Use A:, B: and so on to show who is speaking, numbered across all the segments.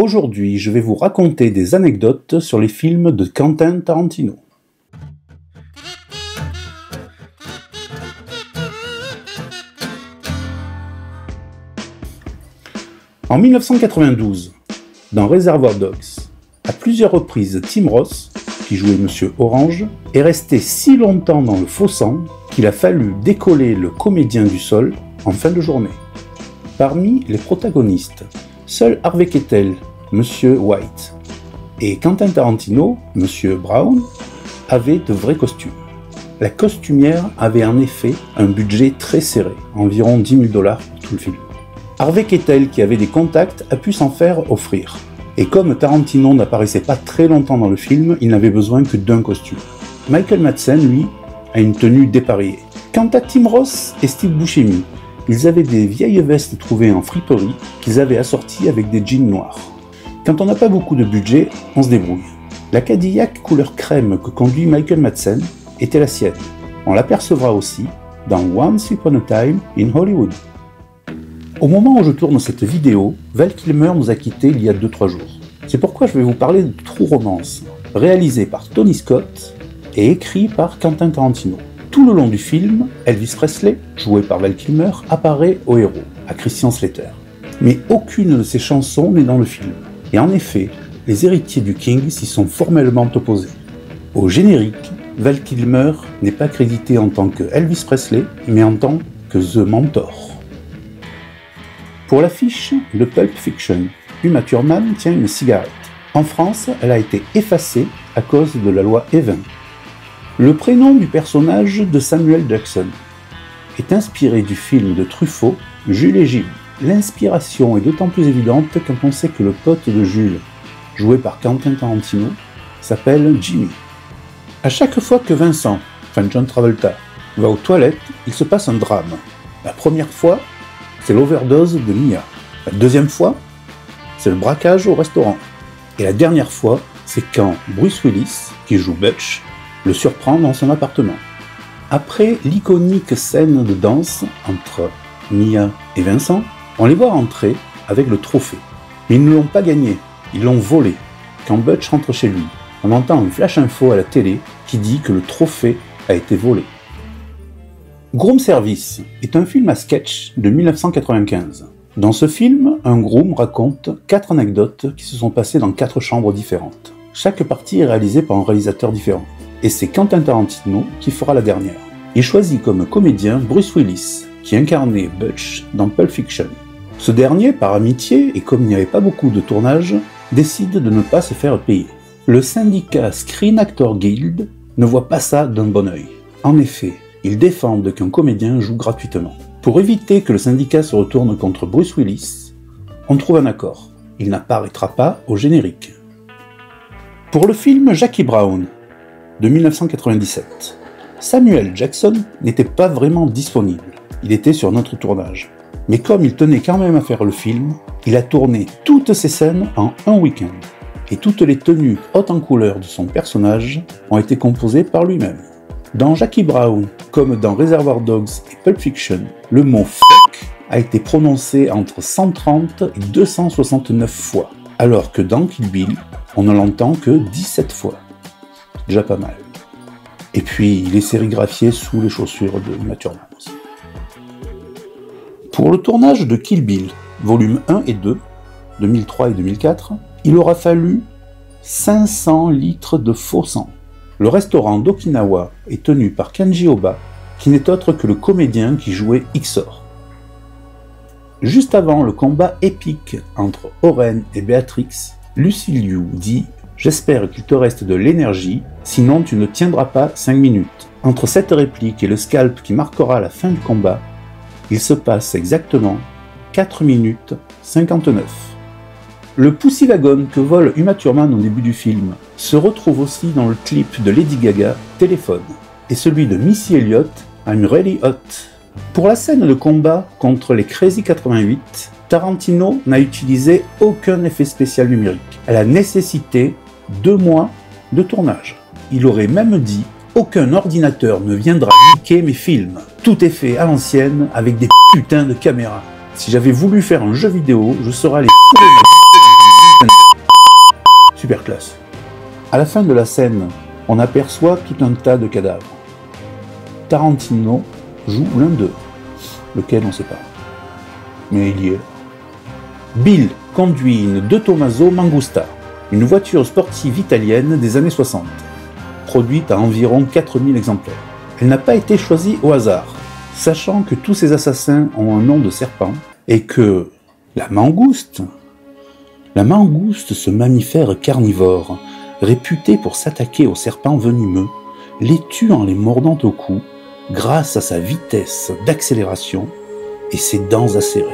A: Aujourd'hui, je vais vous raconter des anecdotes sur les films de Quentin Tarantino. En 1992, dans Reservoir Dogs, à plusieurs reprises, Tim Roth, qui jouait Monsieur Orange, est resté si longtemps dans le faux sang qu'il a fallu décoller le comédien du sol en fin de journée. Parmi les protagonistes, seul Harvey Keitel, Monsieur White, et Quentin Tarantino, Monsieur Brown, avaient de vrais costumes. La costumière avait en effet un budget très serré, environ 10 000 $ pour tout le film. Harvey Keitel, qui avait des contacts, a pu s'en faire offrir. Et comme Tarantino n'apparaissait pas très longtemps dans le film, il n'avait besoin que d'un costume. Michael Madsen, lui, a une tenue dépareillée. Quant à Tim Roth et Steve Buscemi, ils avaient des vieilles vestes trouvées en friperie qu'ils avaient assorties avec des jeans noirs. Quand on n'a pas beaucoup de budget, on se débrouille. La Cadillac couleur crème que conduit Michael Madsen était la sienne. On l'apercevra aussi dans Once Upon a Time in Hollywood. Au moment où je tourne cette vidéo, Val Kilmer nous a quittés il y a 2-3 jours. C'est pourquoi je vais vous parler de True Romance, réalisé par Tony Scott et écrit par Quentin Tarantino. Tout le long du film, Elvis Presley, joué par Val Kilmer, apparaît au héros, à Christian Slater. Mais aucune de ses chansons n'est dans le film. Et en effet, les héritiers du King s'y sont formellement opposés. Au générique, Val Kilmer n'est pas crédité en tant que Elvis Presley, mais en tant que The Mentor. Pour l'affiche de Pulp Fiction, Uma Thurman tient une cigarette. En France, elle a été effacée à cause de la loi Evin. Le prénom du personnage de Samuel Jackson est inspiré du film de Truffaut, Jules et Jim. L'inspiration est d'autant plus évidente quand on sait que le pote de Jules, joué par Quentin Tarantino, s'appelle Jimmy. À chaque fois que Vincent, John Travolta, va aux toilettes, il se passe un drame. La première fois, c'est l'overdose de Mia. La deuxième fois, c'est le braquage au restaurant. Et la dernière fois, c'est quand Bruce Willis, qui joue Butch, le surprend dans son appartement. Après l'iconique scène de danse entre Mia et Vincent, on les voit rentrer avec le trophée. Mais ils ne l'ont pas gagné, ils l'ont volé. Quand Butch rentre chez lui, on entend une flash info à la télé qui dit que le trophée a été volé. Groom Service est un film à sketch de 1995. Dans ce film, un groom raconte 4 anecdotes qui se sont passées dans 4 chambres différentes. Chaque partie est réalisée par un réalisateur différent. Et c'est Quentin Tarantino qui fera la dernière. Il choisit comme comédien Bruce Willis, qui incarnait Butch dans Pulp Fiction. Ce dernier, par amitié, et comme il n'y avait pas beaucoup de tournage, décide de ne pas se faire payer. Le syndicat Screen Actors Guild ne voit pas ça d'un bon œil. En effet, ils défendent qu'un comédien joue gratuitement. Pour éviter que le syndicat se retourne contre Bruce Willis, on trouve un accord. Il n'apparaîtra pas au générique. Pour le film Jackie Brown, de 1997, Samuel Jackson n'était pas vraiment disponible. Il était sur notre tournage. Mais comme il tenait quand même à faire le film, il a tourné toutes ses scènes en un week-end. Et toutes les tenues hautes en couleur de son personnage ont été composées par lui-même. Dans Jackie Brown, comme dans Reservoir Dogs et Pulp Fiction, le mot « fuck » a été prononcé entre 130 et 269 fois, alors que dans Kill Bill, on ne l'entend que 17 fois. Déjà pas mal. Et puis, il est sérigraphié sous les chaussures de Uma Thurman aussi. Pour le tournage de Kill Bill, volume 1 et 2, 2003 et 2004, il aura fallu 500 litres de faux sang. Le restaurant d'Okinawa est tenu par Kenji Oba, qui n'est autre que le comédien qui jouait Xor. Juste avant le combat épique entre Oren et Beatrix, Lucy Liu dit « J'espère qu'il te reste de l'énergie, sinon tu ne tiendras pas 5 minutes. » Entre cette réplique et le scalp qui marquera la fin du combat, il se passe exactement 4 minutes 59. Le Pussy Wagon que vole Uma Thurman au début du film se retrouve aussi dans le clip de Lady Gaga, Téléphone, et celui de Missy Elliott, I'm Really Hot. Pour la scène de combat contre les Crazy 88, Tarantino n'a utilisé aucun effet spécial numérique. Elle a nécessité 2 mois de tournage. Il aurait même dit « Aucun ordinateur ne viendra niquer mes films. Tout est fait à l'ancienne avec des putains de caméras. Si j'avais voulu faire un jeu vidéo, je serais allé fourrer ma vie dans une vingtaine super classe. À la fin de la scène, on aperçoit tout un tas de cadavres. Tarantino joue l'un d'eux, lequel on ne sait pas. Mais il y est. Bill conduit une De Tomaso Mangusta, une voiture sportive italienne des années 60, produite à environ 4000 exemplaires. Elle n'a pas été choisie au hasard, sachant que tous ces assassins ont un nom de serpent et que la mangouste, ce mammifère carnivore, réputé pour s'attaquer aux serpents venimeux, les tue en les mordant au cou grâce à sa vitesse d'accélération et ses dents acérées.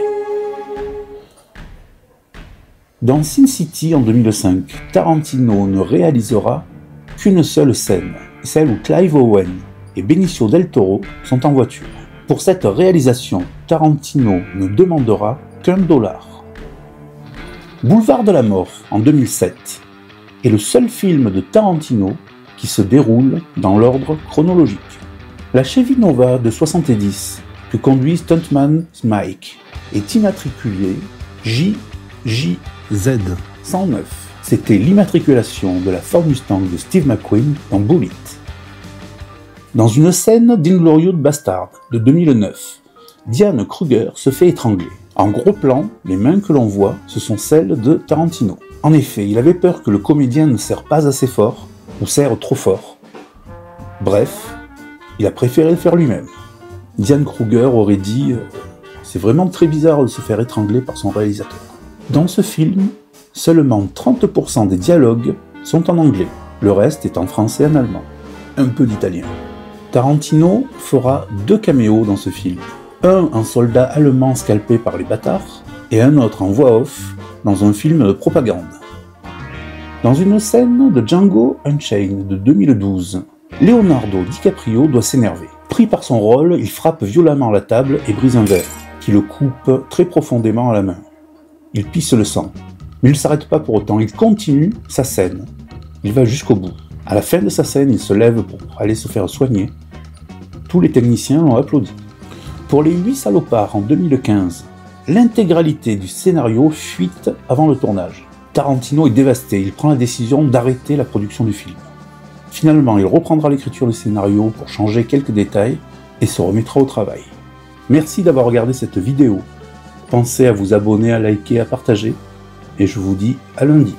A: Dans Sin City en 2005, Tarantino ne réalisera qu'une seule scène, celle où Clive Owen et Benicio del Toro sont en voiture. Pour cette réalisation, Tarantino ne demandera qu'$1. Boulevard de la Mort en 2007 est le seul film de Tarantino qui se déroule dans l'ordre chronologique. La Chevy Nova de 70 que conduit Stuntman Mike est immatriculée JZ 109. C'était l'immatriculation de la Ford Mustang de Steve McQueen dans Bullitt. Dans une scène d'Inglourious Basterds de 2009, Diane Kruger se fait étrangler. En gros plan, les mains que l'on voit, ce sont celles de Tarantino. En effet, il avait peur que le comédien ne serre pas assez fort, ou serre trop fort. Bref, il a préféré le faire lui-même. Diane Kruger aurait dit « C'est vraiment très bizarre de se faire étrangler par son réalisateur ». Dans ce film, seulement 30% des dialogues sont en anglais, le reste est en français et en allemand, un peu d'italien. Tarantino fera 2 caméos dans ce film, un en soldat allemand scalpé par les bâtards, et un autre en voix off dans un film de propagande. Dans une scène de Django Unchained de 2012, Leonardo DiCaprio doit s'énerver. Pris par son rôle, il frappe violemment la table et brise un verre, qui le coupe très profondément à la main. Il pisse le sang, mais il ne s'arrête pas pour autant, il continue sa scène. Il va jusqu'au bout. À la fin de sa scène, il se lève pour aller se faire soigner. Tous les techniciens l'ont applaudi. Pour les 8 salopards en 2015, l'intégralité du scénario fuite avant le tournage. Tarantino est dévasté, il prend la décision d'arrêter la production du film. Finalement, il reprendra l'écriture du scénario pour changer quelques détails et se remettra au travail. Merci d'avoir regardé cette vidéo. Pensez à vous abonner, à liker, à partager, et je vous dis à lundi.